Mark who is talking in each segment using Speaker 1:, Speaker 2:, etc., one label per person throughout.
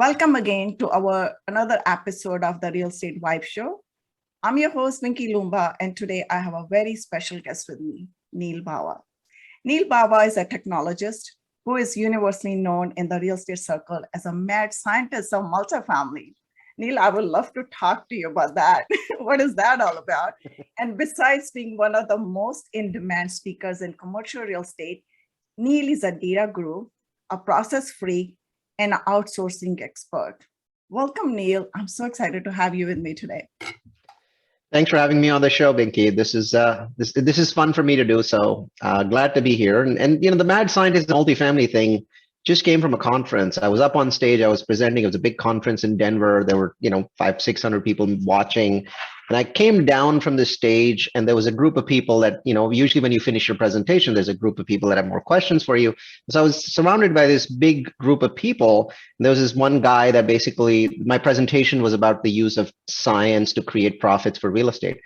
Speaker 1: Welcome again to our another episode of the Real Estate Vibe Show. I'm your host, Vinki Loomba, and today I have a very special guest with me, Neal Bawa. Neal Bawa is a technologist who is universally known in the real estate circle as a mad scientist of multifamily. Neal, I would love to talk to you about that. What is that all about? And besides being one of the most in-demand speakers in commercial real estate, Neal is a data guru, a process freak, and an outsourcing expert. Welcome, Neal. I'm so excited to have you with me today.
Speaker 2: Thanks for having me on the show, Vinki. This is fun for me to do. So glad to be here. And the Mad Scientist of Multifamily thing just came from a conference. I was up on stage. I was presenting. It was a big conference in Denver. There were 500-600 people watching. And I came down from the stage, and there was a group of people that, usually when you finish your presentation, there's a group of people that have more questions for you. So I was surrounded by this big group of people. And there was this one guy that basically, my presentation was about the use of science to create profits for real estate.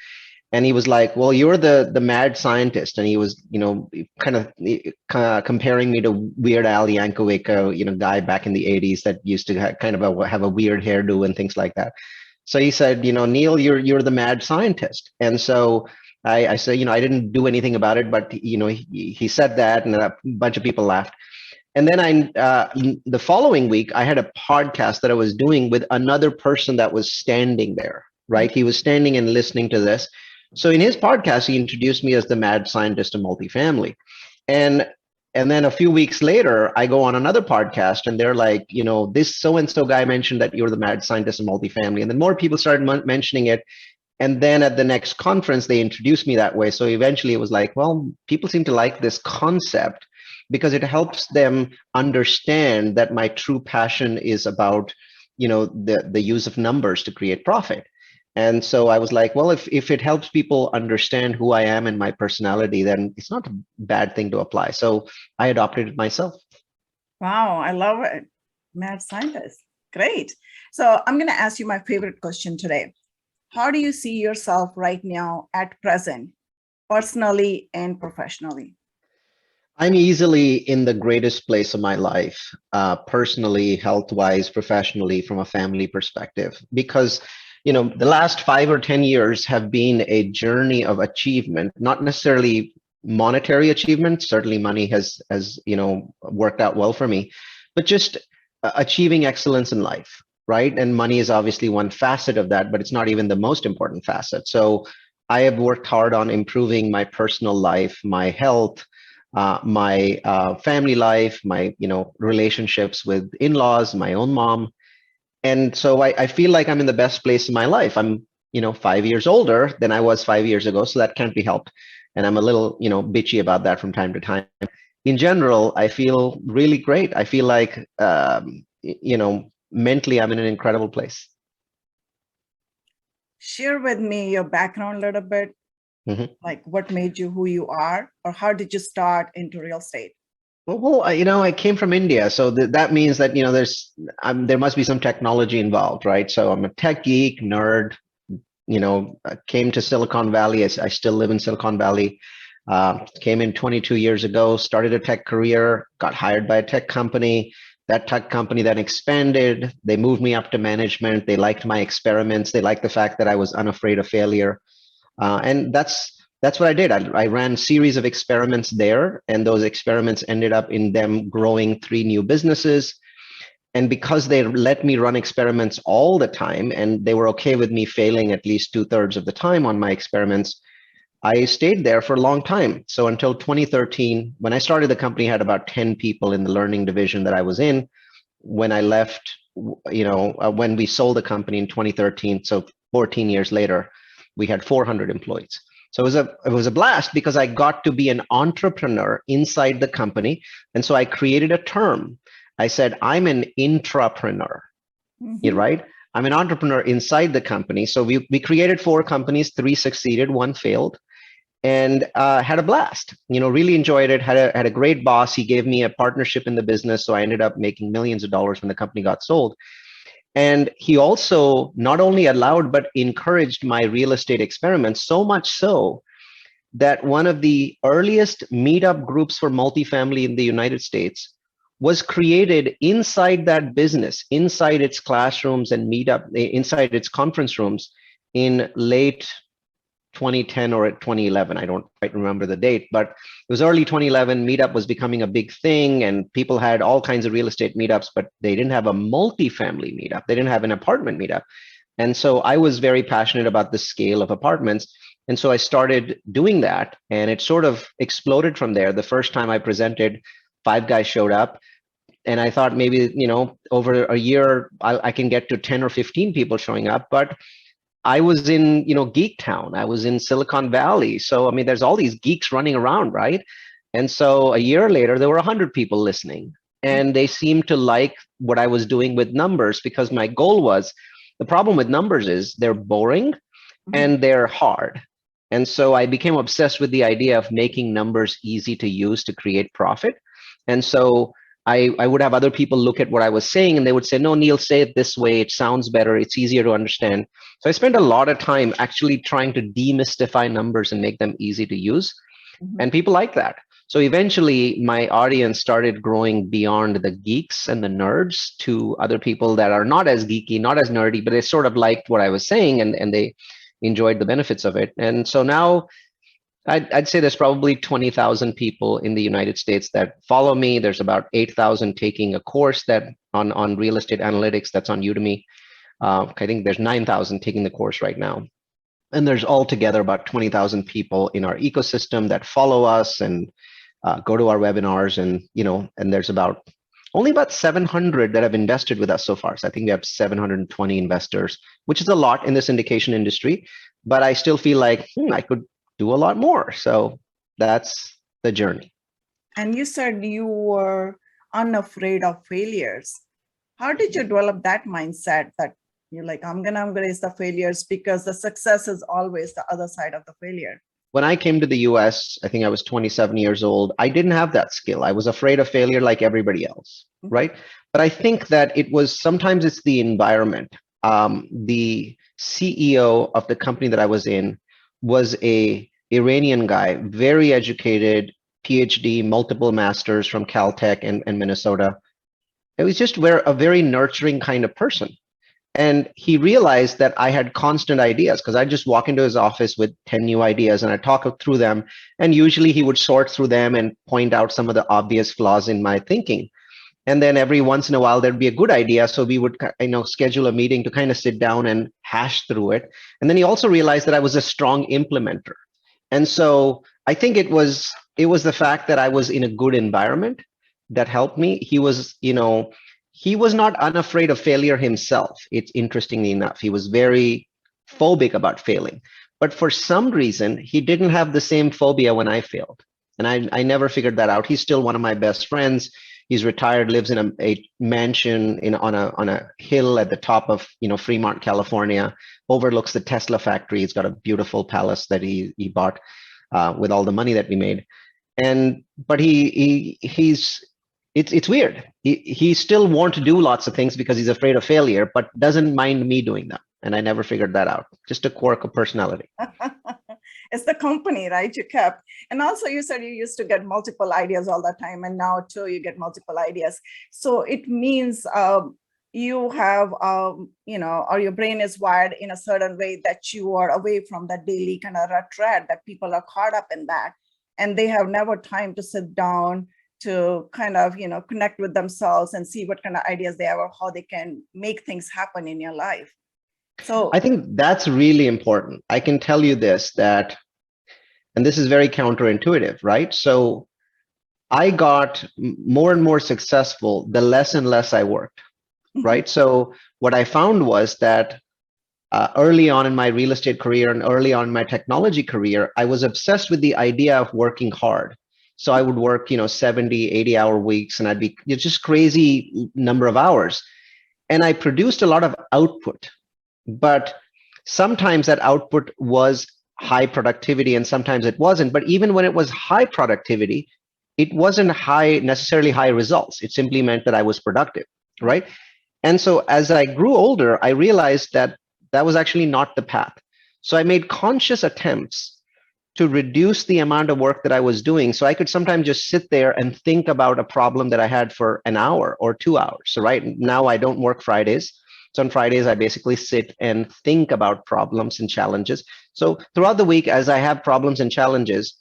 Speaker 2: And he was like, well, you're the mad scientist. And he was, kind of comparing me to Weird Al Yankovic, guy back in the 80s that used to have a weird hairdo and things like that. So he said, Neal, you're the mad scientist. And so I said, I didn't do anything about it, but he said that, and a bunch of people laughed. And then the following week, I had a podcast that I was doing with another person that was standing there, right? He was standing and listening to this. So in his podcast, he introduced me as the mad scientist of multifamily. And then a few weeks later, I go on another podcast, and they're like, this so-and-so guy mentioned that you're the mad scientist of multifamily. And then more people started mentioning it. And then at the next conference, they introduced me that way. So eventually it was like, well, people seem to like this concept because it helps them understand that my true passion is about, the use of numbers to create profit. And so I was like, well, if it helps people understand who I am and my personality, then it's not a bad thing to apply. So I adopted it myself.
Speaker 1: Wow, I love it. Mad scientist. Great. So I'm going to ask you my favorite question today. How do you see yourself right now at present, personally and professionally?
Speaker 2: I'm easily in the greatest place of my life, personally, health-wise, professionally, from a family perspective, because the last 5 or 10 years have been a journey of achievement, not necessarily monetary achievement. Certainly money has worked out well for me, but just achieving excellence in life, right? And money is obviously one facet of that, but it's not even the most important facet. So I have worked hard on improving my personal life, my health, my family life, my relationships with in-laws, my own mom. And so I feel like I'm in the best place in my life. I'm 5 years older than I was 5 years ago, so that can't be helped. And I'm a little bitchy about that from time to time. In general, I feel really great. I feel like mentally I'm in an incredible place.
Speaker 1: Share with me your background a little bit. Mm-hmm. Like what made you who you are, or how did you start into real estate?
Speaker 2: Well, I came from India, so that means that there must be some technology involved, right? So I'm a tech geek, nerd. I came to Silicon Valley. I still live in Silicon Valley. Came in 22 years ago. Started a tech career. Got hired by a tech company. That tech company then expanded. They moved me up to management. They liked my experiments. They liked the fact that I was unafraid of failure, and that's what I did. I ran a series of experiments there, and those experiments ended up in them growing 3 new businesses. And because they let me run experiments all the time, and they were okay with me failing at least 2/3 of the time on my experiments, I stayed there for a long time. So until 2013, when I started the company, I had about 10 people in the learning division that I was in. When I left, when we sold the company in 2013, so 14 years later, we had 400 employees. So it was a blast because I got to be an entrepreneur inside the company. And so I created a term. I said, I'm an intrapreneur, right? I'm an entrepreneur inside the company. So we created 4 companies, 3 succeeded, 1 failed, and had a blast. Really enjoyed it, had a great boss. He gave me a partnership in the business. So I ended up making millions of dollars when the company got sold. And he also not only allowed, but encouraged my real estate experiments, so much so that one of the earliest meetup groups for multifamily in the United States was created inside that business, inside its classrooms and meetup, inside its conference rooms in late 2010 or 2011. I don't quite remember the date, but it was early 2011. Meetup was becoming a big thing, and people had all kinds of real estate meetups, but they didn't have a multifamily meetup. They didn't have an apartment meetup. And so I was very passionate about the scale of apartments. And so I started doing that, and it sort of exploded from there. The first time I presented, 5 guys showed up. And I thought maybe, over a year, I can get to 10 or 15 people showing up. But I was in, Geek Town. I was in Silicon Valley. So, I mean, there's all these geeks running around, right? And so a year later, there were 100 people listening. And they seemed to like what I was doing with numbers, because my goal was, the problem with numbers is they're boring and they're hard. And so I became obsessed with the idea of making numbers easy to use to create profit. And so I would have other people look at what I was saying, and they would say, no, Neal, say it this way. It sounds better. It's easier to understand. So I spent a lot of time actually trying to demystify numbers and make them easy to use. And people like that. So eventually my audience started growing beyond the geeks and the nerds to other people that are not as geeky, not as nerdy, but they sort of liked what I was saying, and they enjoyed the benefits of it. And so now I'd say there's probably 20,000 people in the United States that follow me. There's about 8,000 taking a course that on real estate analytics that's on Udemy. I think there's 9,000 taking the course right now. And there's altogether about 20,000 people in our ecosystem that follow us and go to our webinars. And there's only about 700 that have invested with us so far. So I think we have 720 investors, which is a lot in the syndication industry. But I still feel like I could do a lot more. So that's the journey.
Speaker 1: And you said you were unafraid of failures. How did you develop that mindset that you're like, I'm gonna embrace the failures, because the success is always the other side of the failure?
Speaker 2: When I came to the US, I think I was 27 years old. I didn't have that skill. I was afraid of failure like everybody else, right? But I think that sometimes it's the environment. The CEO of the company that I was in was a Iranian guy, very educated, PhD, multiple masters from Caltech and Minnesota. It was just a very nurturing kind of person. And he realized that I had constant ideas, because I'd just walk into his office with 10 new ideas and I'd talk through them. And usually he would sort through them and point out some of the obvious flaws in my thinking. And then every once in a while, there'd be a good idea. So we would, schedule a meeting to kind of sit down and hash through it. And then he also realized that I was a strong implementer. And so I think it was the fact that I was in a good environment that helped me. He was not unafraid of failure himself. It's interestingly enough, he was very phobic about failing. But for some reason, he didn't have the same phobia when I failed. And I never figured that out. He's still one of my best friends. He's retired, lives in a mansion on a hill at the top of Fremont, California, overlooks the Tesla factory. He's got a beautiful palace that he bought with all the money that we made. But it's weird. He still wants to do lots of things because he's afraid of failure, but doesn't mind me doing them. And I never figured that out. Just a quirk of personality.
Speaker 1: It's the company, right? You kept. And also you said you used to get multiple ideas all the time. And now too, you get multiple ideas. So it means you have, or your brain is wired in a certain way that you are away from that daily kind of rat that people are caught up in that. And they have never time to sit down to kind of, connect with themselves and see what kind of ideas they have or how they can make things happen in your life. So
Speaker 2: I think that's really important. I can tell you this, and this is very counterintuitive, right? So I got more and more successful the less and less I worked, right? So what I found was that early on in my real estate career and early on in my technology career, I was obsessed with the idea of working hard. So I would work, 70, 80-hour weeks, and I'd be just crazy number of hours. And I produced a lot of output. But sometimes that output was high productivity and sometimes it wasn't. But even when it was high productivity, it wasn't necessarily high results. It simply meant that I was productive, right? And so as I grew older, I realized that that was actually not the path. So I made conscious attempts to reduce the amount of work that I was doing. So I could sometimes just sit there and think about a problem that I had for an hour or 2 hours. So right now I don't work Fridays. So on Fridays, I basically sit and think about problems and challenges. So throughout the week, as I have problems and challenges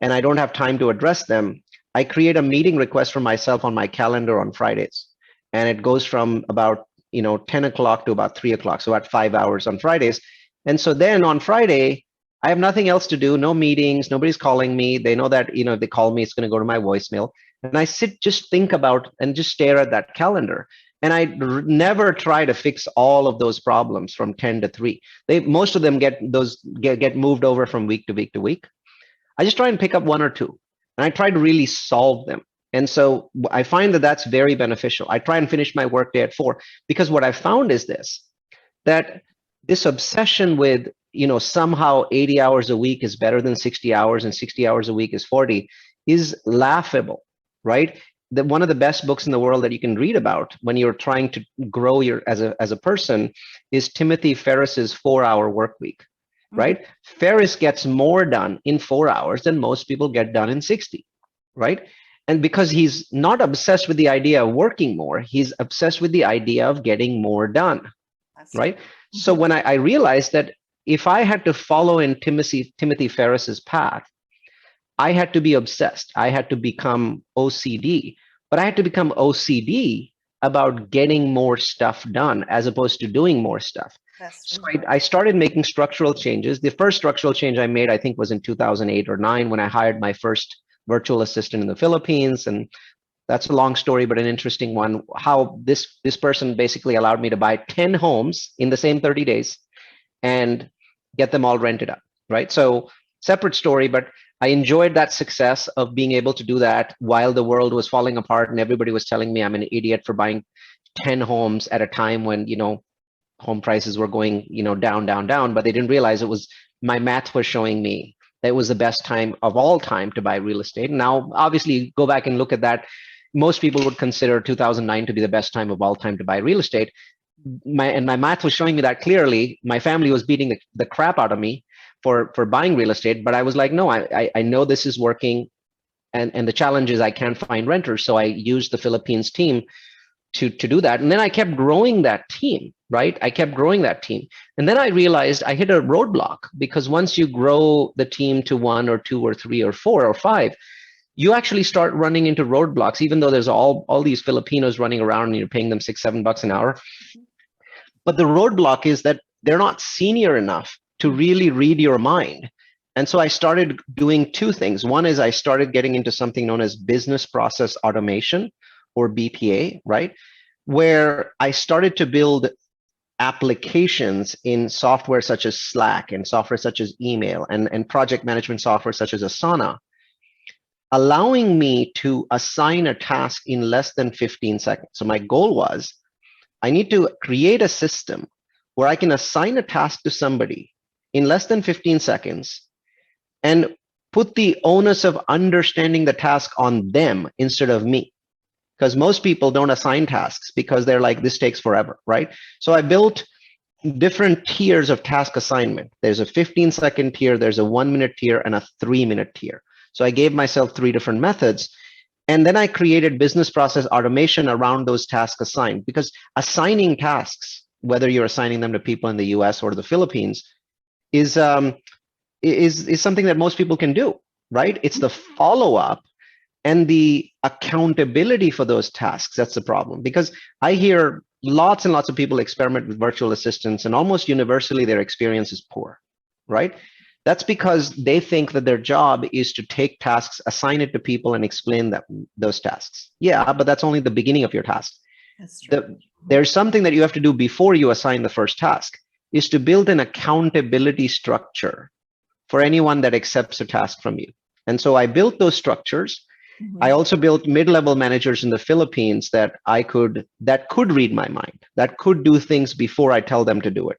Speaker 2: and I don't have time to address them, I create a meeting request for myself on my calendar on Fridays. And it goes from about 10 o'clock to about 3 o'clock. So at 5 hours on Fridays. And so then on Friday, I have nothing else to do, no meetings, nobody's calling me. They know that, if they call me, it's going to go to my voicemail. And I sit, just think about and just stare at that calendar. And I never try to fix all of those problems from 10 to 3. Most of them get moved over from week to week to week. I just try and pick up one or two, and I try to really solve them. And so I find that that's very beneficial. I try and finish my workday at 4, because what I found is that this obsession with, somehow 80 hours a week is better than 60 hours and 60 hours a week is 40 is laughable, right? One of the best books in the world that you can read about when you're trying to grow as a person is Timothy Ferriss's 4-hour work week, right? Ferriss gets more done in 4 hours than most people get done in 60, right? And because he's not obsessed with the idea of working more, he's obsessed with the idea of getting more done, right? So when I realized that if I had to follow in Timothy Ferriss's path, I had to be obsessed. I had to become OCD, but I had to become OCD about getting more stuff done as opposed to doing more stuff. So I started making structural changes. The first structural change I made, I think, was in 2008 or 9 when I hired my first virtual assistant in the Philippines. And that's a long story, but an interesting one, how this person basically allowed me to buy 10 homes in the same 30 days and get them all rented up, right? So separate story, but I enjoyed that success of being able to do that while the world was falling apart and everybody was telling me I'm an idiot for buying 10 homes at a time when, home prices were going, down, down, down, but they didn't realize it was, my math was showing me that it was the best time of all time to buy real estate. Now, obviously, go back and look at that. Most people would consider 2009 to be the best time of all time to buy real estate. My math was showing me that clearly. My family was beating the crap out of me for buying real estate, but I was like, no, I know this is working, and the challenge is I can't find renters. So I used the Philippines team to do that. And then I kept growing that team, right? I kept growing that team. And then I realized I hit a roadblock, because once you grow the team to 1 or 2 or 3 or 4 or 5, you actually start running into roadblocks, even though there's all these Filipinos running around and you're paying them $6-7 an hour. But the roadblock is that they're not senior enough to really read your mind. And so I started doing 2 things. One is I started getting into something known as business process automation, or BPA, right? Where I started to build applications in software such as Slack and software such as email and project management software such as Asana, allowing me to assign a task in less than 15 seconds. So my goal was, I need to create a system where I can assign a task to somebody in less than 15 seconds and put the onus of understanding the task on them instead of me. Because most people don't assign tasks because they're like, this takes forever, right? So I built different tiers of task assignment. There's a 15-second tier, there's a 1-minute tier, and a 3-minute tier. So I gave myself 3 different methods. And then I created business process automation around those tasks assigned, because assigning tasks, whether you're assigning them to people in the US or the Philippines, is something that most people can do, right? It's the follow-up and the accountability for those tasks that's the problem. Because I hear lots and lots of people experiment with virtual assistants, and almost universally their experience is poor, right? That's because they think that their job is to take tasks, assign it to people, and explain those tasks. Yeah, but that's only the beginning of your task.
Speaker 1: That's true.
Speaker 2: There's something that you have to do before you assign the first task, is to build an accountability structure for anyone that accepts a task from you. And so I built those structures. I also built mid-level managers in the Philippines that could read my mind, that could do things before I tell them to do it.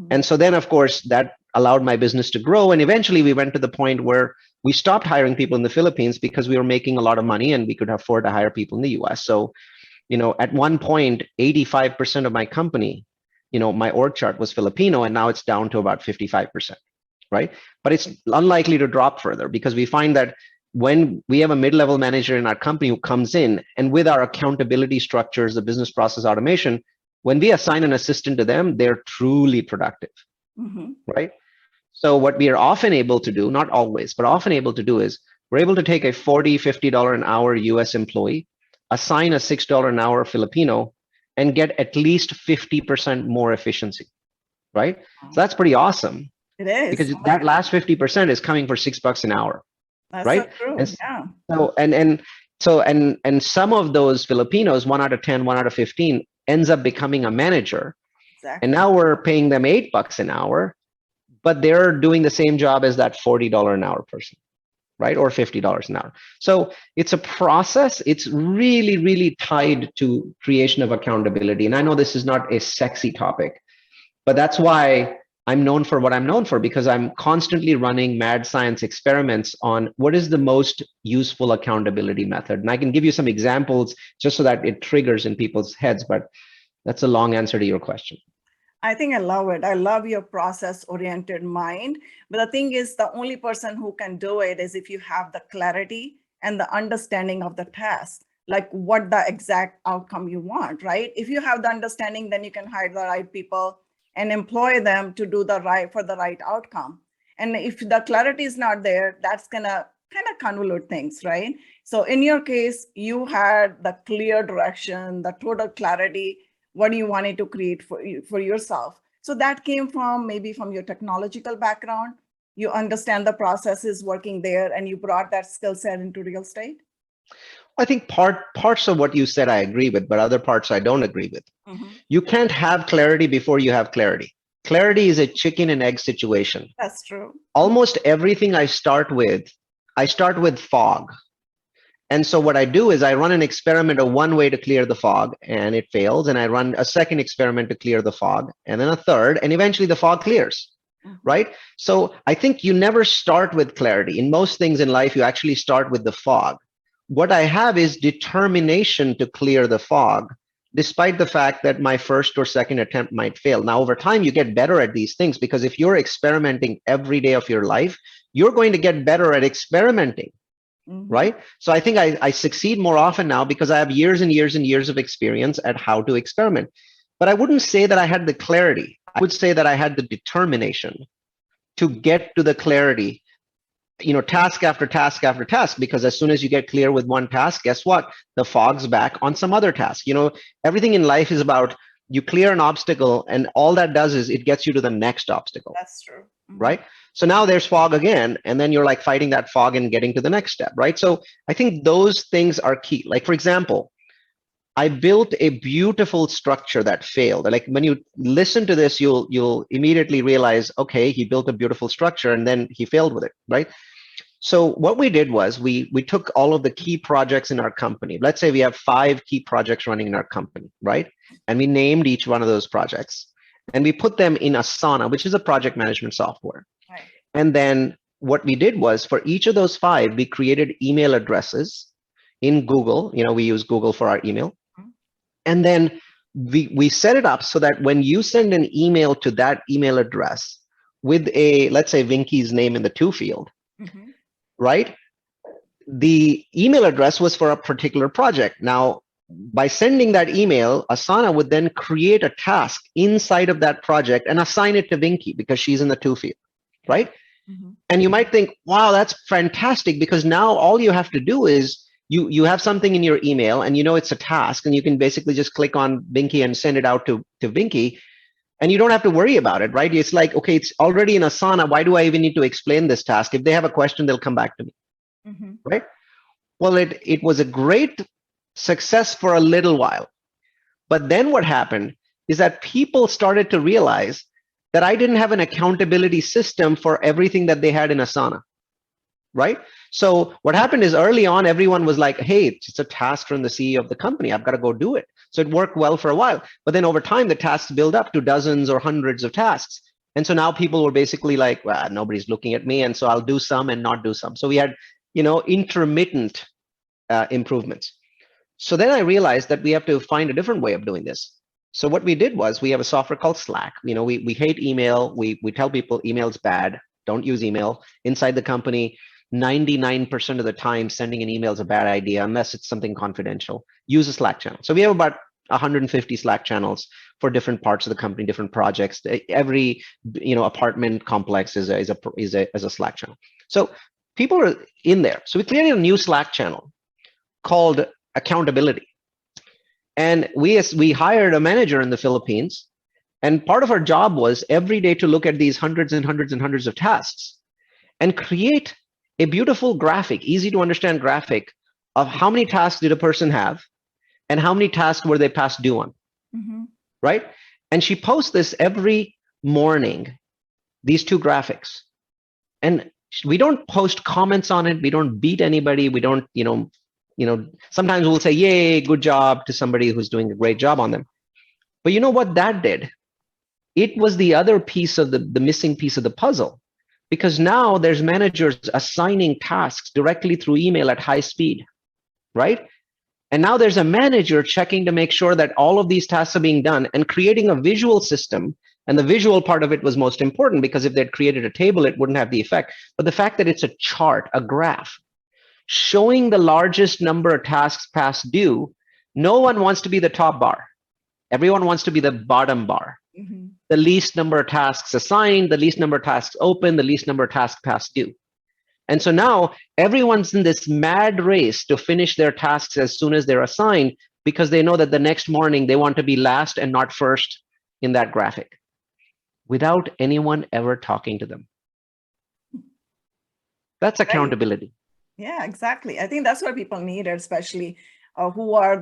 Speaker 2: And so then, of course, that allowed my business to grow. And eventually we went to the point where we stopped hiring people in the Philippines because we were making a lot of money and we could afford to hire people in the US. So, at one point, 85% of my company, my org chart was Filipino, and now it's down to about 55%. right? But it's unlikely to drop further because we find that when we have a mid-level manager in our company who comes in, and with our accountability structures, the business process automation, when we assign an assistant to them, they're truly productive, right? So what we are often able to do, not always, but often able to do is we're able to take a $40, $50 an hour US employee, assign a $6 an hour Filipino, and get at least 50% more efficiency, right? So that's pretty awesome.
Speaker 1: It is.
Speaker 2: Because that last 50% is coming for $6 an hour.
Speaker 1: That's
Speaker 2: right?
Speaker 1: so true.
Speaker 2: And
Speaker 1: Yeah.
Speaker 2: so some of those Filipinos, 1 out of 10, 1 out of 15, ends up becoming a manager.
Speaker 1: Exactly.
Speaker 2: And now we're paying them $8 an hour, but they're doing the same job as that $40 an hour person, right? Or $50 an hour. So it's a process. It's really, really tied to creation of accountability. And I know this is not a sexy topic, but that's why I'm known for what I'm known for, because I'm constantly running mad science experiments on what is the most useful accountability method. And I can give you some examples just so that it triggers in people's heads, but that's a long answer to your question.
Speaker 1: I think I love it. I love your process-oriented mind. But the thing is, the only person who can do it is if you have the clarity and the understanding of the task, like what the exact outcome you want, right? If you have the understanding, then you can hire the right people and employ them to do the right outcome. And if the clarity is not there, that's gonna kind of convolute things, right? So in your case, you had the clear direction, the total clarity, what you wanted to create for yourself. So that came from maybe from your technological background. You understand the processes working there, and you brought that skill set into real estate.
Speaker 2: I think parts of what you said I agree with, but other parts I don't agree with. You can't have clarity before you have clarity. Clarity is a chicken and egg situation.
Speaker 1: That's true.
Speaker 2: Almost everything I start with fog. And so what I do is I run an experiment of one way to clear the fog and it fails. And I run a second experiment to clear the fog, and then a third, and eventually the fog clears, right? So I think you never start with clarity. In most things in life, you actually start with the fog. What I have is determination to clear the fog, despite the fact that my first or second attempt might fail. Now, over time, you get better at these things, because if you're experimenting every day of your life, you're going to get better at experimenting, right? So I think I succeed more often now because I have years and years and years of experience at how to experiment. But I wouldn't say that I had the clarity. I would say that I had the determination to get to the clarity, task after task after task, because as soon as you get clear with one task, guess what? The fog's back on some other task. Everything in life is about you clear an obstacle, and all that does is it gets you to the next obstacle.
Speaker 1: That's true.
Speaker 2: Right? So now there's fog again, and then you're like fighting that fog and getting to the next step, right? So I think those things are key. Like, for example, I built a beautiful structure that failed. Like, when you listen to this, you'll immediately realize, okay, he built a beautiful structure and then he failed with it, right? So what we did was we took all of the key projects in our company. Let's say we have 5 key projects running in our company, right? And we named each one of those projects, and we put them in Asana, which is a project management software.
Speaker 1: Right.
Speaker 2: And then what we did was, for each of those 5, we created email addresses in Google. We use Google for our email. And then we set it up so that when you send an email to that email address with let's say Vinki's name in the to field, right? The email address was for a particular project. Now, by sending that email, Asana would then create a task inside of that project and assign it to Vinki because she's in the to field, right? And you might think, wow, that's fantastic, because now all you have to do is you have something in your email and it's a task, and you can basically just click on Vinki and send it out to Vinki, and you don't have to worry about it, right? It's like, okay, it's already in Asana. Why do I even need to explain this task? If they have a question, they'll come back to me, right? Well, it was a great success for a little while. But then what happened is that people started to realize that I didn't have an accountability system for everything that they had in Asana, right? So what happened is, early on, everyone was like, hey, it's a task from the CEO of the company. I've got to go do it. So it worked well for a while. But then over time, the tasks build up to dozens or hundreds of tasks. And so now people were basically like, well, nobody's looking at me, and so I'll do some and not do some. So we had, intermittent improvements. So then I realized that we have to find a different way of doing this. So what we did was, we have a software called Slack. We hate email. We tell people email's bad. Don't use email. Inside the company, 99% of the time, sending an email is a bad idea unless it's something confidential. Use a Slack channel. So we have about 150 Slack channels for different parts of the company, different projects. Every apartment complex is a Slack channel. So people are in there. So we created a new Slack channel called accountability. And we hired a manager in the Philippines. And part of our job was every day to look at these hundreds and hundreds and hundreds of tasks and create a beautiful graphic, easy to understand graphic of how many tasks did a person have and how many tasks were they past due on, right? And she posts this every morning, these two graphics. And we don't post comments on it. We don't beat anybody. We don't, sometimes we'll say, yay, good job to somebody who's doing a great job on them. But you know what that did? It was the other piece of the missing piece of the puzzle, because now there's managers assigning tasks directly through email at high speed, right? And now there's a manager checking to make sure that all of these tasks are being done and creating a visual system. And the visual part of it was most important, because if they'd created a table, it wouldn't have the effect. But the fact that it's a chart, a graph, showing the largest number of tasks past due, no one wants to be the top bar. Everyone wants to be the bottom bar. The least number of tasks assigned, the least number of tasks open, the least number of tasks past due. And so now everyone's in this mad race to finish their tasks as soon as they're assigned, because they know that the next morning they want to be last and not first in that graphic, without anyone ever talking to them. That's accountability.
Speaker 1: Yeah, exactly. I think that's what people need, especially who are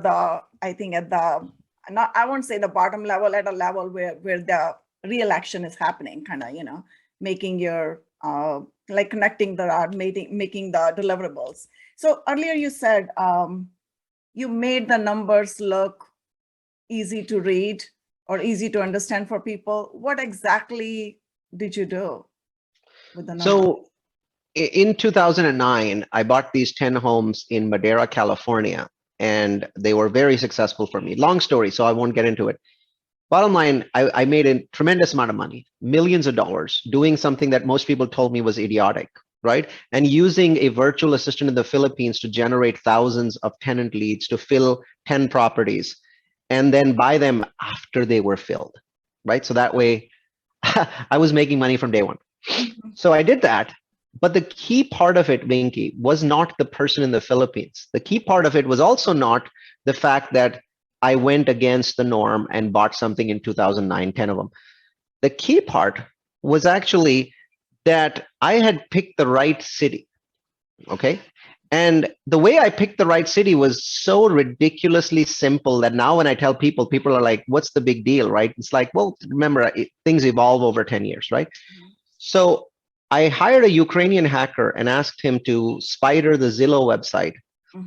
Speaker 1: I won't say the bottom level, at a level where the real action is happening, kind of, making your, connecting the art, making the deliverables. So earlier you said you made the numbers look easy to read or easy to understand for people. What exactly did you do with the numbers?
Speaker 2: So in 2009, I bought these 10 homes in Madera, California, and they were very successful for me. Long story, so I won't get into it. Bottom line, I made a tremendous amount of money, millions of dollars, doing something that most people told me was idiotic, right? And using a virtual assistant in the Philippines to generate thousands of tenant leads to fill 10 properties and then buy them after they were filled, right? So that way I was making money from day one. So I did that. But the key part of it, Vinki, was not the person in the Philippines. The key part of it was also not the fact that I went against the norm and bought something in 2009, 10 of them. The key part was actually that I had picked the right city, okay? And the way I picked the right city was so ridiculously simple that now when I tell people, people are like, what's the big deal, right? It's like, well, remember, things evolve over 10 years, right? So I hired a Ukrainian hacker and asked him to spider the Zillow website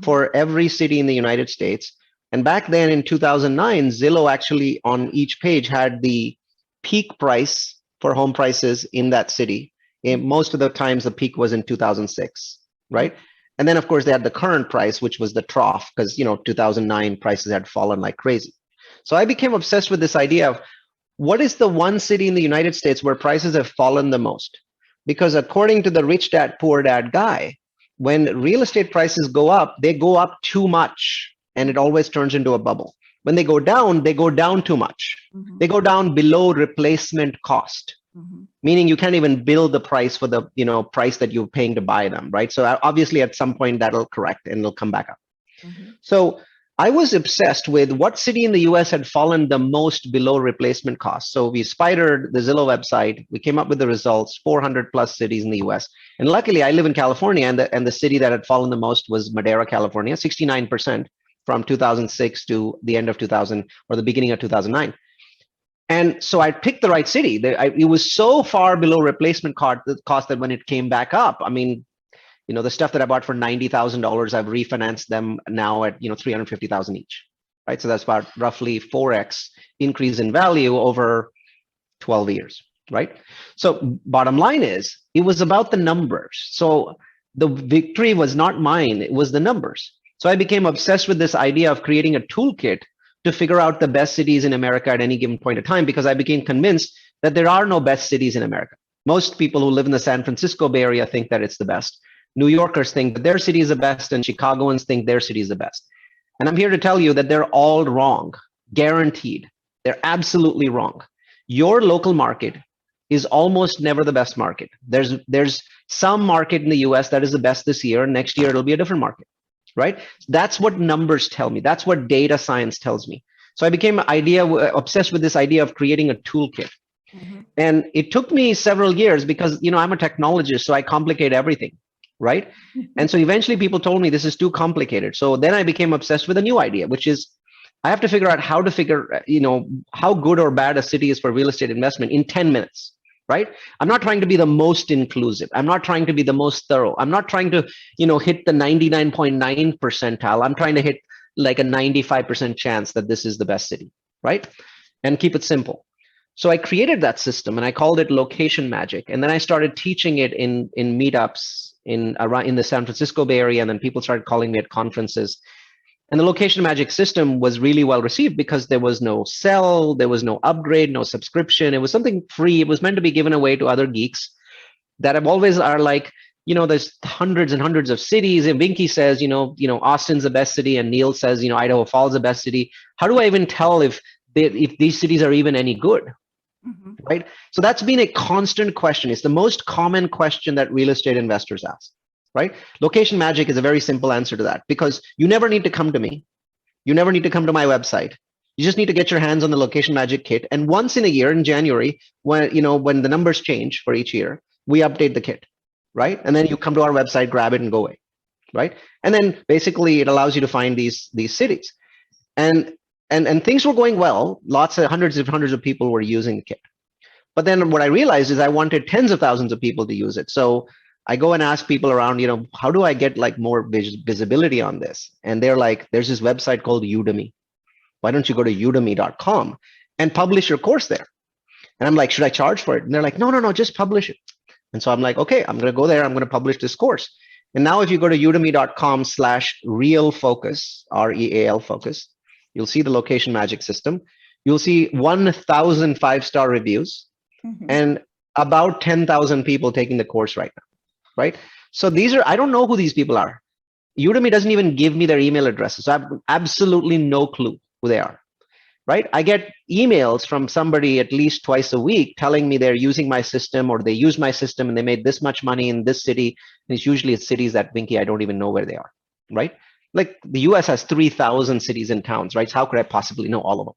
Speaker 2: for every city in the United States. And back then in 2009, Zillow actually on each page had the peak price for home prices in that city. And most of the times the peak was in 2006, right? And then of course they had the current price, which was the trough, because 2009 prices had fallen like crazy. So I became obsessed with this idea of what is the one city in the United States where prices have fallen the most? Because according to the rich dad, poor dad guy, when real estate prices go up, they go up too much and it always turns into a bubble. When they go down too much. They go down below replacement cost, meaning you can't even build the price for the price that you're paying to buy them, right? So obviously at some point that'll correct and it'll come back up. So I was obsessed with what city in the US had fallen the most below replacement cost. So we spidered the Zillow website. We came up with the results, 400 plus cities in the US. And luckily I live in California, and the city that had fallen the most was Madera, California, 69% from 2006 to the end of 2000 or the beginning of 2009. And so I picked the right city. It was so far below replacement cost that when it came back up, I mean, the stuff that I bought for $90,000, I've refinanced them now at $350,000 each, right? So that's about roughly 4x increase in value over 12 years, right? So bottom line is, it was about the numbers. So the victory was not mine, it was the numbers. So I became obsessed with this idea of creating a toolkit to figure out the best cities in America at any given point of time, because I became convinced that there are no best cities in America. Most people who live in the San Francisco Bay Area think that it's the best. New Yorkers think that their city is the best, and Chicagoans think their city is the best. And I'm here to tell you that they're all wrong, guaranteed. They're absolutely wrong. Your local market is almost never the best market. There's some market in the US that is the best this year, and next year it'll be a different market, right? That's what numbers tell me. That's what data science tells me. So I became obsessed with this idea of creating a toolkit. Mm-hmm. And it took me several years because, I'm a technologist, so I complicate everything, right? And so eventually people told me this is too complicated. So then I became obsessed with a new idea, which is I have to figure out how good or bad a city is for real estate investment in 10 minutes, right? I'm not trying to be the most inclusive. I'm not trying to be the most thorough. I'm not trying to, hit the 99.9 percentile. I'm trying to hit like a 95% chance that this is the best city, right? And keep it simple. So I created that system and I called it Location Magic. And then I started teaching it in meetups in the San Francisco Bay Area. And then people started calling me at conferences. And the Location Magic system was really well received because there was no sell, there was no upgrade, no subscription. It was something free. It was meant to be given away to other geeks that have always are like, there's hundreds and hundreds of cities. And Vinki says, Austin's the best city. And Neal says, Idaho Falls the best city. How do I even tell if these cities are even any good? Mm-hmm. Right? So that's been a constant question. It's the most common question that real estate investors ask. Right? Location Magic is a very simple answer to that because you never need to come to me. You never need to come to my website. You just need to get your hands on the Location Magic kit. And once in a year in January, when the numbers change for each year, we update the kit, right? And then you come to our website, grab it and go away, right? And then basically it allows you to find these cities. And things were going well. Hundreds of people were using the kit. But then what I realized is I wanted tens of thousands of people to use it. So I go and ask people around, how do I get like more visibility on this? And they're like, there's this website called Udemy. Why don't you go to udemy.com and publish your course there? And I'm like, should I charge for it? And they're like, no, just publish it. And so I'm like, okay, I'm going to go there. I'm going to publish this course. And now if you go to udemy.com/realfocus, REAL focus, you'll see the Location Magic system. You'll see 1,000 5-star reviews and about 10,000 people taking the course right now. Right? So I don't know who these people are. Udemy doesn't even give me their email addresses. So I have absolutely no clue who they are. Right? I get emails from somebody at least twice a week telling me they're using my system or they used my system and they made this much money in this city. And it's usually cities that, Vinki, I don't even know where they are. Right? Like the US has 3,000 cities and towns, right? So how could I possibly know all of them?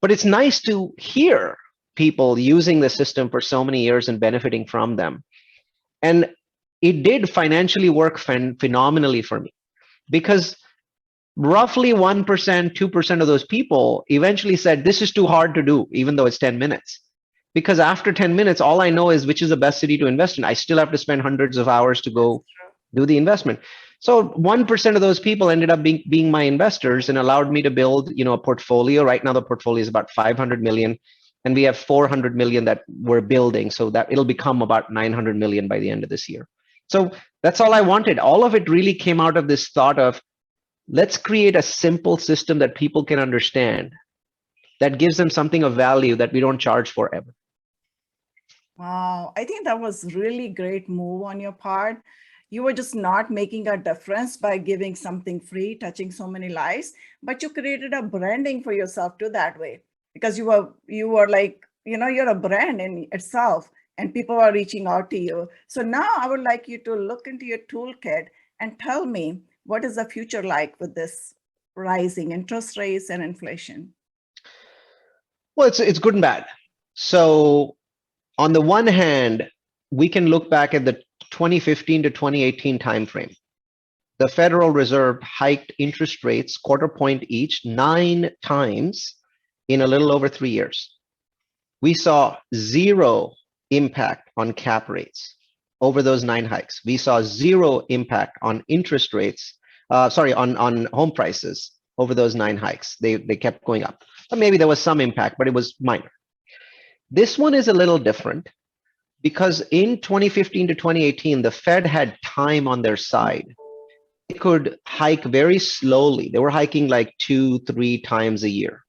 Speaker 2: But it's nice to hear people using the system for so many years and benefiting from them. And it did financially work phenomenally for me because roughly 1%, 2% of those people eventually said, this is too hard to do, even though it's 10 minutes. Because after 10 minutes, all I know is which is the best city to invest in. I still have to spend hundreds of hours to go do the investment. So 1% of those people ended up being my investors and allowed me to build, a portfolio. Right now, the portfolio is about 500 million. And we have 400 million that we're building, so that it'll become about 900 million by the end of this year. So that's all I wanted. All of it really came out of this thought of, let's create a simple system that people can understand, that gives them something of value that we don't charge for ever.
Speaker 1: Wow, I think that was really great move on your part. You were just not making a difference by giving something free, touching so many lives, but you created a branding for yourself too that way. Because you were like, you're a brand in itself and people are reaching out to you. So now I would like you to look into your toolkit and tell me, what is the future like with this rising interest rates and inflation?
Speaker 2: Well, it's good and bad. So on the one hand, we can look back at the 2015 to 2018 timeframe. The Federal Reserve hiked interest rates quarter point each 9 times in a little over 3 years. We saw zero impact on cap rates over those 9 hikes. We saw zero impact on interest rates, on home prices over those 9 hikes. They kept going up. Or maybe there was some impact, but it was minor. This one is a little different because in 2015 to 2018, the Fed had time on their side. They could hike very slowly. They were hiking like 2-3 times a year.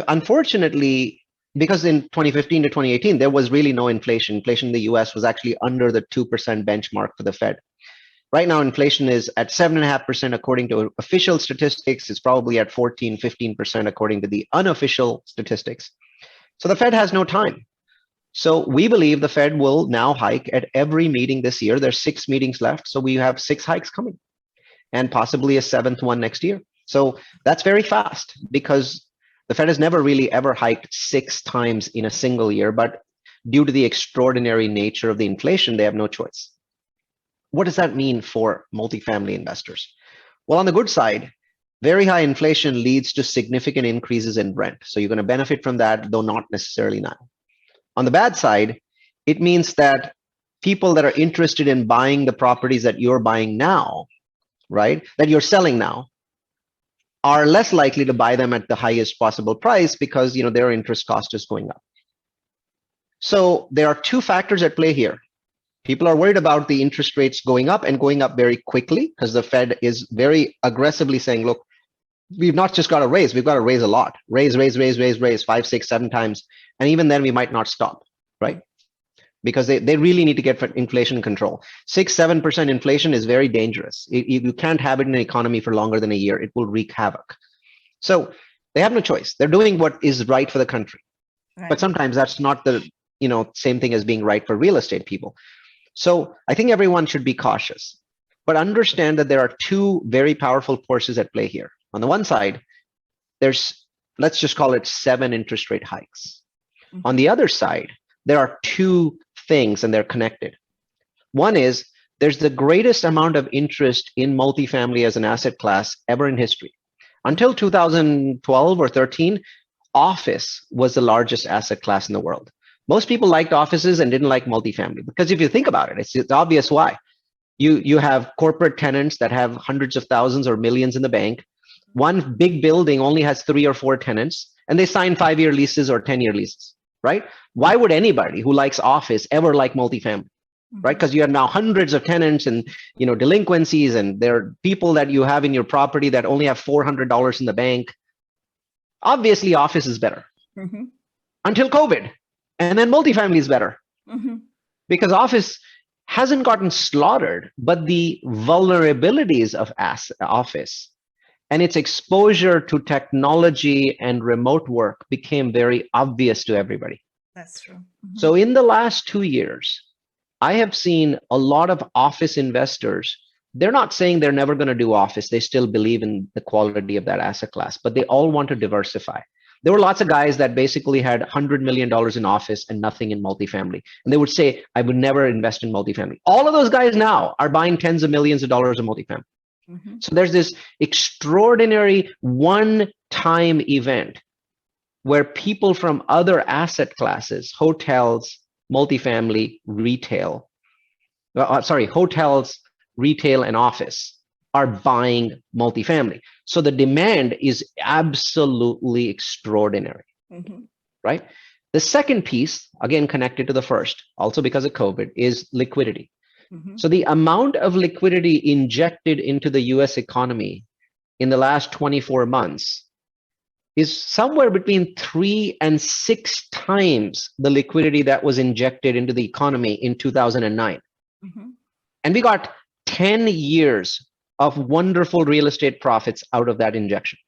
Speaker 2: Unfortunately, because in 2015 to 2018, there was really no inflation. Inflation in the US was actually under the 2% benchmark for the Fed. Right now, inflation is at 7.5% according to official statistics. It's probably at 14, 15% according to the unofficial statistics. So the Fed has no time. So we believe the Fed will now hike at every meeting this year. There's 6 meetings left. So we have 6 hikes coming and possibly a 7th one next year. So that's very fast because the Fed has never really ever hiked 6 times in a single year, but due to the extraordinary nature of the inflation, they have no choice. What does that mean for multifamily investors? Well, on the good side, very high inflation leads to significant increases in rent. So you're going to benefit from that, though not necessarily now. On the bad side, it means that people that are interested in buying the properties that you're buying now, right, that you're selling now, are less likely to buy them at the highest possible price because their interest cost is going up. So there are 2 factors at play here. People are worried about the interest rates going up and going up very quickly because the Fed is very aggressively saying, look, we've not just got to raise, we've got to raise a lot. Raise 5, 6, 7 times. And even then we might not stop, right? Because they really need to get inflation control. 6, 7% inflation is very dangerous. You can't have it in an economy for longer than a year. It will wreak havoc. So they have no choice. They're doing what is right for the country. Right. But sometimes that's not the same thing as being right for real estate people. So I think everyone should be cautious, but understand that there are 2 very powerful forces at play here. On the one side, there's, let's just call it 7 interest rate hikes. Mm-hmm. On the other side, there are 2 things and they're connected. One is there's the greatest amount of interest in multifamily as an asset class ever in history. Until 2012 or 13, office was the largest asset class in the world. Most people liked offices and didn't like multifamily because if you think about it, it's obvious why. You have corporate tenants that have hundreds of thousands or millions in the bank. One big building only has 3 or 4 tenants and they sign 5-year leases or 10-year leases, right? Why would anybody who likes office ever like multifamily, right? Because you have now hundreds of tenants and delinquencies, and there are people that you have in your property that only have $400 in the bank. Obviously, office is better until COVID. And then multifamily is better because office hasn't gotten slaughtered, but the vulnerabilities of office and its exposure to technology and remote work became very obvious to everybody.
Speaker 1: That's true.
Speaker 2: So in the last 2 years, I have seen a lot of office investors. They're not saying they're never going to do office. They still believe in the quality of that asset class, but they all want to diversify. There were lots of guys that basically had $100 million in office and nothing in multifamily. And they would say, I would never invest in multifamily. All of those guys now are buying tens of millions of dollars in multifamily. So there's this extraordinary one-time event where people from other asset classes, hotels, multifamily, hotels, retail, and office are buying multifamily. So the demand is absolutely extraordinary, right? The second piece, again, connected to the first, also because of COVID, is liquidity. So the amount of liquidity injected into the US economy in the last 24 months is somewhere between 3 and 6 times the liquidity that was injected into the economy in 2009. And we got 10 years of wonderful real estate profits out of that injection.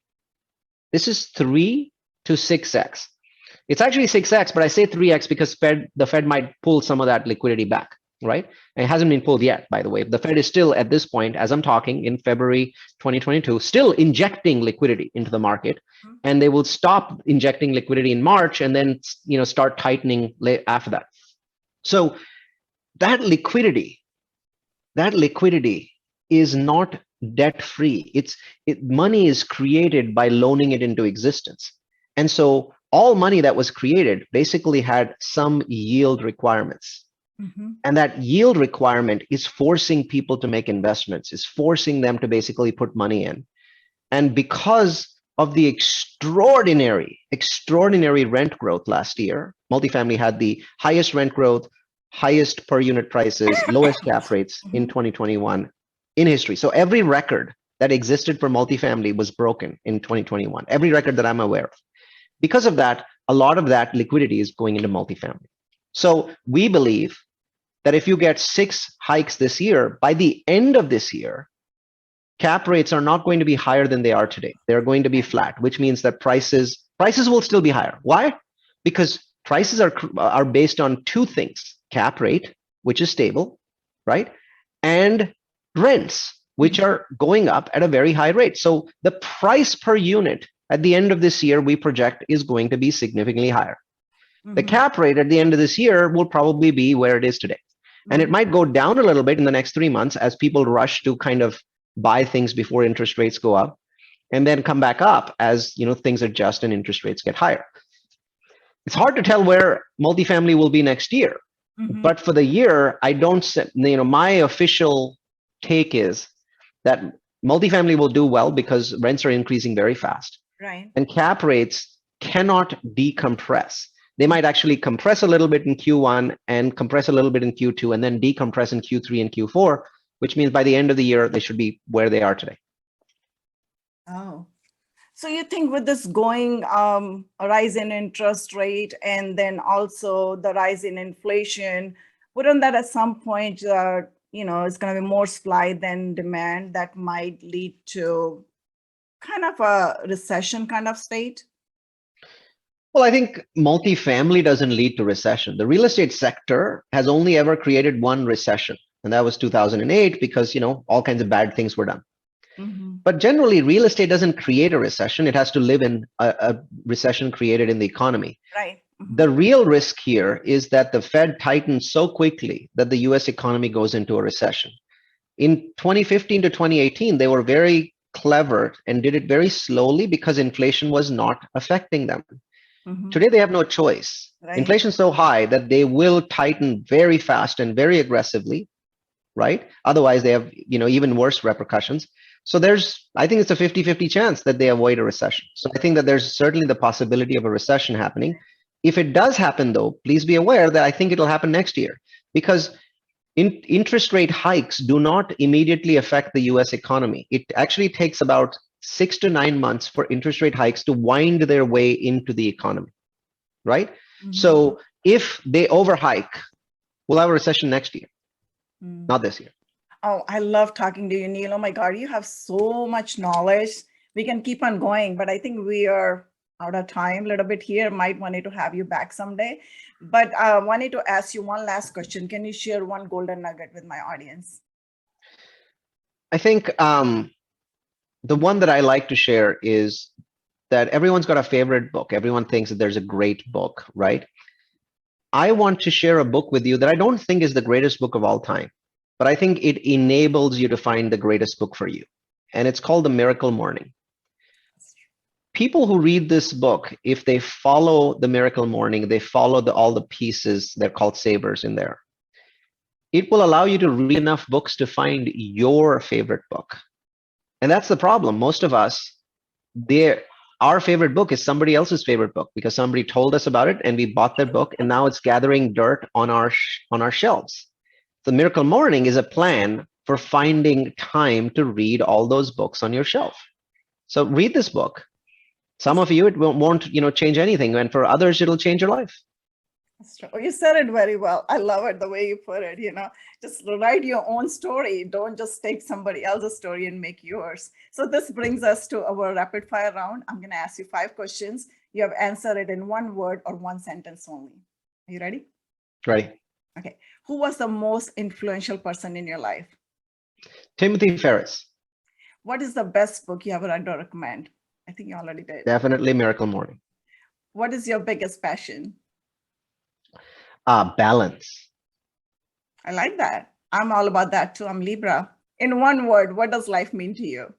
Speaker 2: This is 3 to 6x. It's actually 6x, but I say 3x because the Fed might pull some of that liquidity back, right? It hasn't been pulled yet, by the way. The Fed is still at this point, as I'm talking, in February 2022, still injecting liquidity into the market, and they will stop injecting liquidity in March and then start tightening after that. So that liquidity is not debt-free. Money is created by loaning it into existence. And so all money that was created basically had some yield requirements. And that yield requirement is forcing people to make investments, is forcing them to basically put money in. And because of the extraordinary rent growth last year, multifamily had the highest rent growth, highest per unit prices, lowest cap rates in 2021 in history. So every record that existed for multifamily was broken in 2021, every record that I'm aware of. Because of that, a lot of that liquidity is going into multifamily. So we believe that if you get 6 hikes this year, by the end of this year, cap rates are not going to be higher than they are today. They're going to be flat, which means that prices will still be higher. Why? Because prices are based on 2 things: cap rate, which is stable, right? And rents, which are going up at a very high rate. So the price per unit at the end of this year, we project, is going to be significantly higher. The cap rate at the end of this year will probably be where it is today. And it might go down a little bit in the next 3 months as people rush to kind of buy things before interest rates go up, and then come back up as things adjust and interest rates get higher. It's hard to tell where multifamily will be next year, but for the year, I don't, my official take is that multifamily will do well because rents are increasing very fast.
Speaker 1: Right.
Speaker 2: And cap rates cannot decompress. They might actually compress a little bit in Q1 and compress a little bit in Q2 and then decompress in Q3 and Q4, which means by the end of the year, they should be where they are today.
Speaker 1: Oh, so you think with this going rise in interest rate and then also the rise in inflation, wouldn't that at some point, it's going to be more supply than demand that might lead to kind of a recession kind of state?
Speaker 2: Well, I think multifamily doesn't lead to recession. The real estate sector has only ever created one recession, and that was 2008 because, all kinds of bad things were done. But generally, real estate doesn't create a recession. It has to live in a recession created in the economy.
Speaker 1: Right.
Speaker 2: The real risk here is that the Fed tightens so quickly that the US economy goes into a recession. In 2015 to 2018, they were very clever and did it very slowly because inflation was not affecting them. Today, they have no choice.
Speaker 1: Right.
Speaker 2: Inflation is so high that they will tighten very fast and very aggressively, right? Otherwise, they have, even worse repercussions. So I think it's a 50-50 chance that they avoid a recession. So I think that there's certainly the possibility of a recession happening. If it does happen, though, please be aware that I think it'll happen next year because interest rate hikes do not immediately affect the US economy. It actually takes about 6 to 9 months for interest rate hikes to wind their way into the economy, right? So if they overhike, we'll have a recession next year, not this year.
Speaker 1: Oh, I love talking to you, Neal. Oh my God, you have so much knowledge. We can keep on going, but I think we are out of time a little bit here. Might wanted to have you back someday. But I wanted to ask you one last question. Can you share one golden nugget with my audience?
Speaker 2: I think the one that I like to share is that everyone's got a favorite book. Everyone thinks that there's a great book, right? I want to share a book with you that I don't think is the greatest book of all time, but I think it enables you to find the greatest book for you. And it's called The Miracle Morning. People who read this book, if they follow The Miracle Morning, they follow all the pieces, they're called savers in there. It will allow you to read enough books to find your favorite book. And that's the problem. Most of us, our favorite book is somebody else's favorite book because somebody told us about it and we bought that book and now it's gathering dirt on our shelves. The Miracle Morning is a plan for finding time to read all those books on your shelf. So read this book. Some of you, it won't change anything. And for others, it'll change your life.
Speaker 1: That's true. You said it very well. I love it the way you put it. Just write your own story. Don't just take somebody else's story and make yours. So this brings us to our rapid fire round. I'm going to ask you 5 questions. You have answered it in 1 word or 1 sentence only. Are you ready?
Speaker 2: Ready.
Speaker 1: Okay. Who was the most influential person in your life?
Speaker 2: Timothy Ferriss.
Speaker 1: What is the best book you ever read or recommend? I think you already did.
Speaker 2: Definitely Miracle Morning.
Speaker 1: What is your biggest passion?
Speaker 2: Balance.
Speaker 1: I like that. I'm all about that too. I'm Libra. In 1 word, what does life mean to you?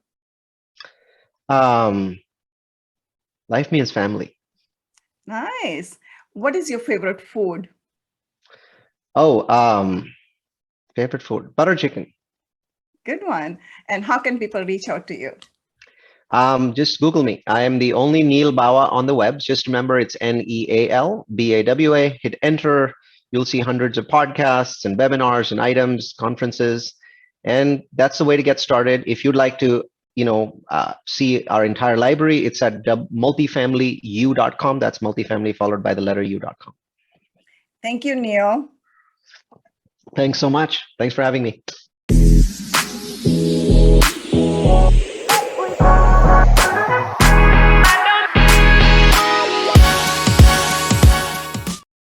Speaker 2: Life means family.
Speaker 1: Nice. What is your favorite food?
Speaker 2: Favorite food, butter chicken.
Speaker 1: Good one. And how can people reach out to you?
Speaker 2: Just Google me. I am the only Neal Bawa on the web. Just remember it's NEALBAWA. Hit enter. You'll see hundreds of podcasts and webinars and items, conferences. And that's the way to get started. If you'd like to see our entire library, it's at multifamilyu.com. That's multifamily followed by the letter u.com.
Speaker 1: Thank you, Neal.
Speaker 2: Thanks so much. Thanks for having me.